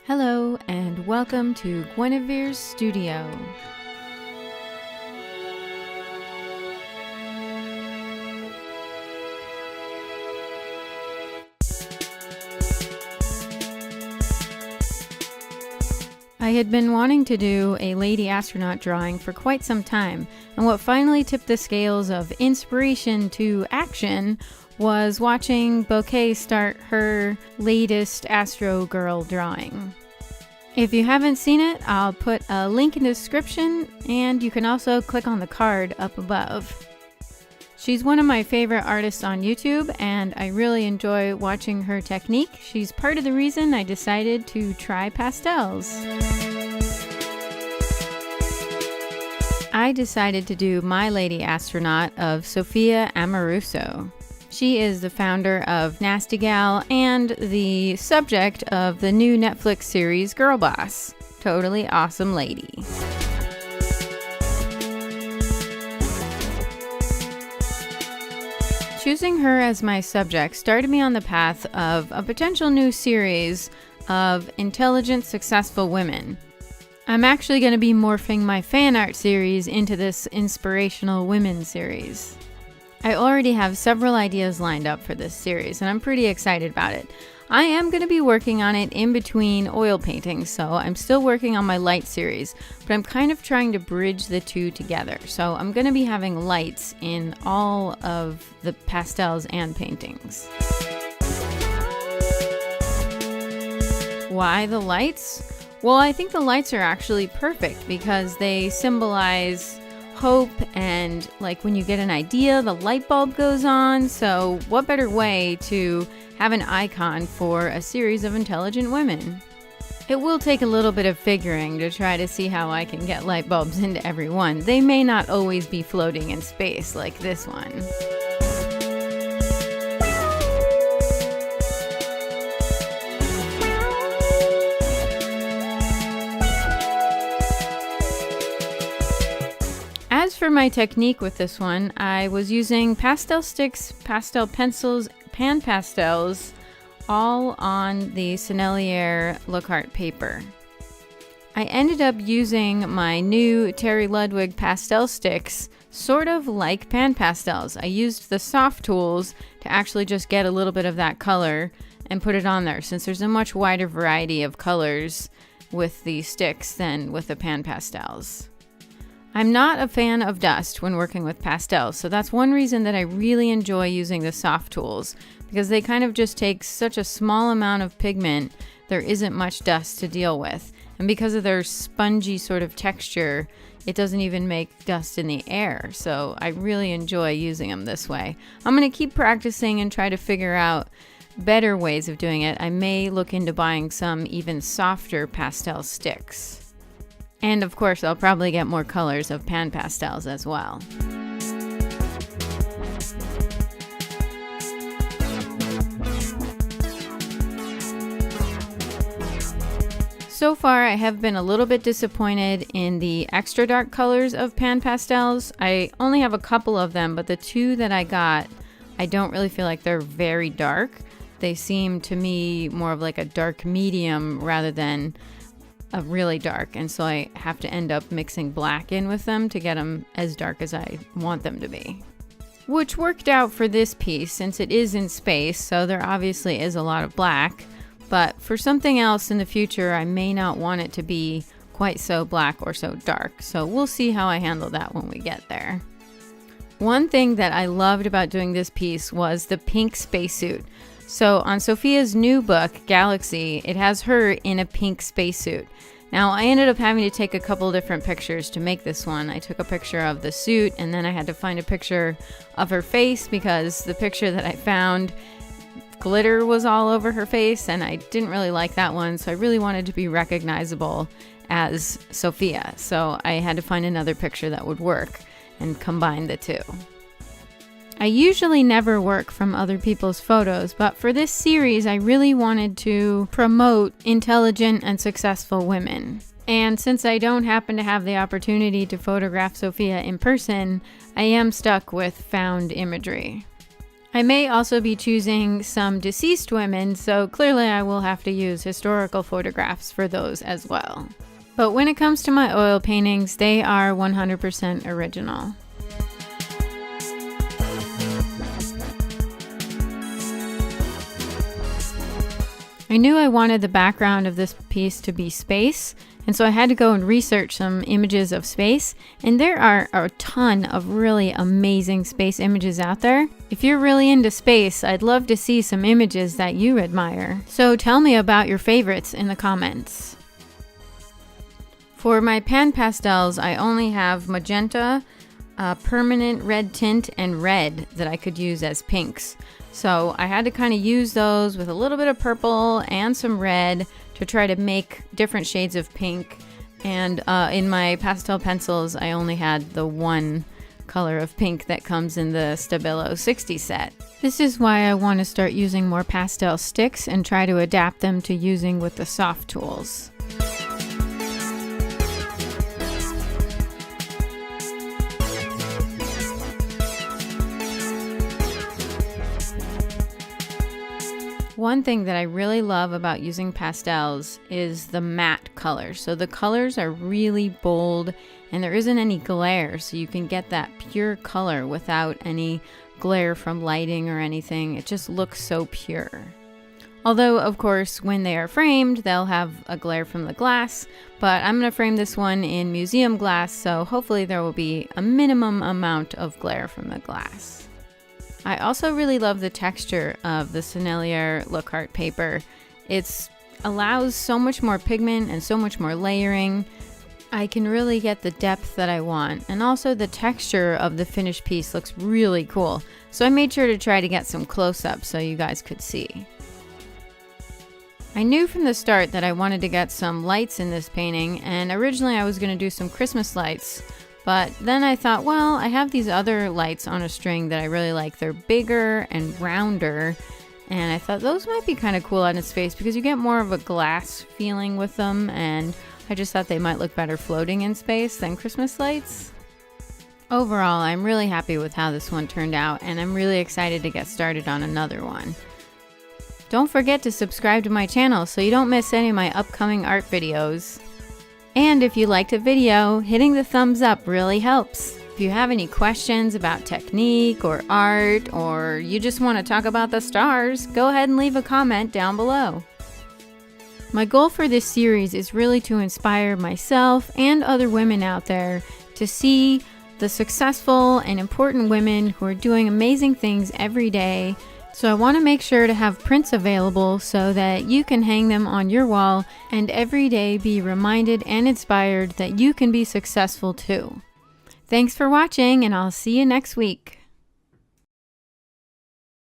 Hello and welcome to Guenevere's studio. I had been wanting to do a lady astronaut drawing for quite some time, and what finally tipped the scales of inspiration to action was watching Bouquet start her latest Astro Girl drawing. If you haven't seen it, I'll put a link in the description, and you can also click on the card up above. She's one of my favorite artists on YouTube, and I really enjoy watching her technique. She's part of the reason I decided to try pastels. I decided to do My Lady Astronaut of Sophia Amoruso. She is the founder of Nasty Gal and the subject of the new Netflix series Girlboss. Totally awesome lady. Choosing her as my subject started me on the path of a potential new series of intelligent, successful women. I'm actually going to be morphing my fan art series into this Inspirational Women series. I already have several ideas lined up for this series, and I'm pretty excited about it. I am going to be working on it in between oil paintings, so I'm still working on my light series, but I'm kind of trying to bridge the two together. So I'm going to be having lights in all of the pastels and paintings. Why the lights? Well, I think the lights are actually perfect because they symbolize hope, and like when you get an idea, the light bulb goes on. So what better way to have an icon for a series of intelligent women? It will take a little bit of figuring to try to see how I can get light bulbs into every one. They may not always be floating in space like this one. As for my technique with this one, I was using pastel sticks, pastel pencils, PanPastels, all on the Sennelier Lockhart paper. I ended up using my new Terry Ludwig pastel sticks sort of like PanPastels. I used the soft tools to actually just get a little bit of that color and put it on there, since there's a much wider variety of colors with the sticks than with the PanPastels. I'm not a fan of dust when working with pastels, so that's one reason that I really enjoy using the soft tools, because they kind of just take such a small amount of pigment, there isn't much dust to deal with. And because of their spongy sort of texture, it doesn't even make dust in the air, so I really enjoy using them this way. I'm going to keep practicing and try to figure out better ways of doing it. I may look into buying some even softer pastel sticks. And of course, I'll probably get more colors of PanPastels as well. So far, I have been a little bit disappointed in the extra dark colors of PanPastels. I only have a couple of them, but the two that I got, I don't really feel like they're very dark. They seem to me more of like a dark medium rather than a really dark, and so I have to end up mixing black in with them to get them as dark as I want them to be. Which worked out for this piece since it is in space, so there obviously is a lot of black, but for something else in the future I may not want it to be quite so black or so dark, so we'll see how I handle that when we get there. One thing that I loved about doing this piece was the pink spacesuit. So on Sophia's new book, Galaxy, it has her in a pink spacesuit. Now, I ended up having to take a couple different pictures to make this one. I took a picture of the suit, and then I had to find a picture of her face because the picture that I found, glitter was all over her face, and I didn't really like that one, so I really wanted to be recognizable as Sophia. So I had to find another picture that would work and combine the two. I usually never work from other people's photos, but for this series, I really wanted to promote intelligent and successful women. And since I don't happen to have the opportunity to photograph Sophia in person, I am stuck with found imagery. I may also be choosing some deceased women, so clearly I will have to use historical photographs for those as well. But when it comes to my oil paintings, they are 100% original. I knew I wanted the background of this piece to be space, and so I had to go and research some images of space, and there are a ton of really amazing space images out there. If you're really into space, I'd love to see some images that you admire. So tell me about your favorites in the comments. For my PanPastels, I only have magenta, permanent red tint, and red that I could use as pinks. So I had to kind of use those with a little bit of purple and some red to try to make different shades of pink. And in my pastel pencils, I only had the one color of pink that comes in the Stabilo 60 set. This is why I want to start using more pastel sticks and try to adapt them to using with the soft tools. One thing that I really love about using pastels is the matte colors. So the colors are really bold and there isn't any glare, so you can get that pure color without any glare from lighting or anything. It just looks so pure. Although, of course, when they are framed, they'll have a glare from the glass, but I'm going to frame this one in museum glass, so hopefully there will be a minimum amount of glare from the glass. I also really love the texture of the Sennelier Lockhart paper. It allows so much more pigment and so much more layering. I can really get the depth that I want, and also the texture of the finished piece looks really cool. So I made sure to try to get some close-ups so you guys could see. I knew from the start that I wanted to get some lights in this painting, and originally I was going to do some Christmas lights. But then I thought, well, I have these other lights on a string that I really like. They're bigger and rounder, and I thought those might be kind of cool out in space because you get more of a glass feeling with them, and I just thought they might look better floating in space than Christmas lights. Overall, I'm really happy with how this one turned out, and I'm really excited to get started on another one. Don't forget to subscribe to my channel so you don't miss any of my upcoming art videos. And if you liked the video, hitting the thumbs up really helps. If you have any questions about technique or art, or you just want to talk about the stars, go ahead and leave a comment down below. My goal for this series is really to inspire myself and other women out there to see the successful and important women who are doing amazing things every day. So I want to make sure to have prints available so that you can hang them on your wall and every day be reminded and inspired that you can be successful too. Thanks for watching, and I'll see you next week.